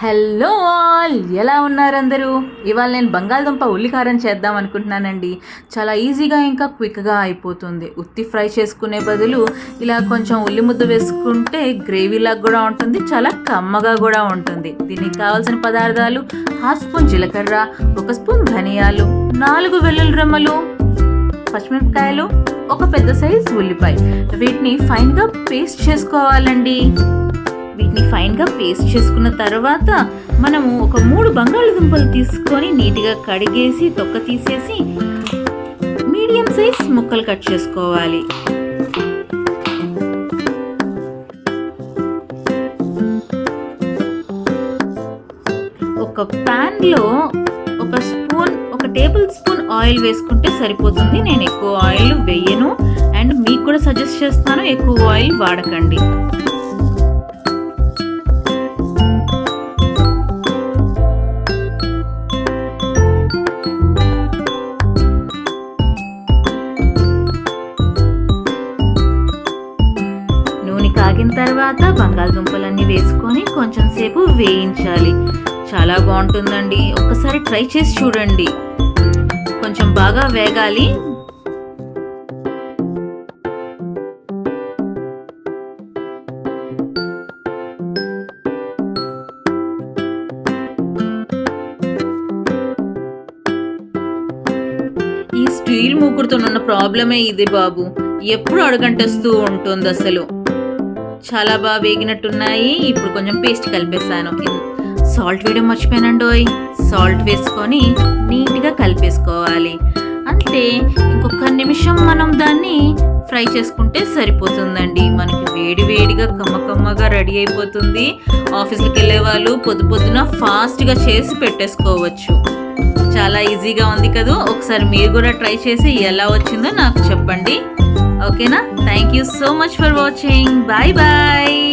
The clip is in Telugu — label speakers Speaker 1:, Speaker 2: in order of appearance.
Speaker 1: హలో ఆల్, ఎలా ఉన్నారు అందరూ? ఇవాళ నేను బంగాళదుంప ఉల్లికారం చేద్దాం అనుకుంటున్నానండి. చాలా ఈజీగా ఇంకా క్విక్గా అయిపోతుంది. ఉత్తి ఫ్రై చేసుకునే బదులు ఇలా కొంచెం ఉల్లి ముద్ద వేసుకుంటే గ్రేవీలాగా కూడా ఉంటుంది, చాలా కమ్మగా కూడా ఉంటుంది. దీనికి కావాల్సిన పదార్థాలు: 1/2 స్పూన్ జీలకర్ర, 1 స్పూన్ ధనియాలు, 4 వెల్లుల్లి రెమ్మలు, పచ్చిమిరపకాయలు, ఒక పెద్ద సైజ్ ఉల్లిపాయ. వీటిని ఫైన్గా పేస్ట్ చేసుకోవాలండి. వీటిని ఫైన్గా పేస్ట్ చేసుకున్న తర్వాత మనము ఒక 3 బంగాళదుంపలు తీసుకొని నీట్గా కడిగేసి తొక్క తీసేసి మీడియం సైజ్ ముక్కలు కట్ చేసుకోవాలి. ఒక ప్యాన్లో ఒక టేబుల్ స్పూన్ ఆయిల్ వేసుకుంటే సరిపోతుంది. నేను ఎక్కువ ఆయిల్ వేయను అండ్ మీకు కూడా సజెస్ట్ చేస్తాను, ఎక్కువ ఆయిల్ వాడకండి. కాగిన తర్వాత బంగాళదుంపలన్నీ వేసుకొని కొంచెం సేపు వేయించాలి. చాలా బాగుంటుందండి, ఒక్కసారి ట్రై చేసి చూడండి. కొంచెం బాగా వేగాలి. ఈ స్టీల్ మూకుడుతో ఉన్న ప్రాబ్లమే ఇది బాబు, ఎప్పుడు అడుగంటేస్తూ ఉంటుంది. అసలు చాలా బాగా వేగినట్టున్నాయి. ఇప్పుడు కొంచెం పేస్ట్ కలిపేసాను. సాల్ట్ వేయడం మర్చిపోయానండోయ్. సాల్ట్ వేసుకొని నీట్గా కలిపేసుకోవాలి. అంతే, ఇంకొక నిమిషం మనం దాన్ని ఫ్రై చేసుకుంటే సరిపోతుందండి. మనకి వేడి వేడిగా కమ్మగా రెడీ అయిపోతుంది. ఆఫీస్కి వెళ్ళే వాళ్ళు పొద్దున ఫాస్ట్గా చేసి పెట్టేసుకోవచ్చు. చాలా ఈజీగా ఉంది కదా. ఒకసారి మీరు కూడా ట్రై చేసి ఎలా వచ్చిందో నాకు చెప్పండి. ఓకేనా? Thank you so much for watching. Bye bye.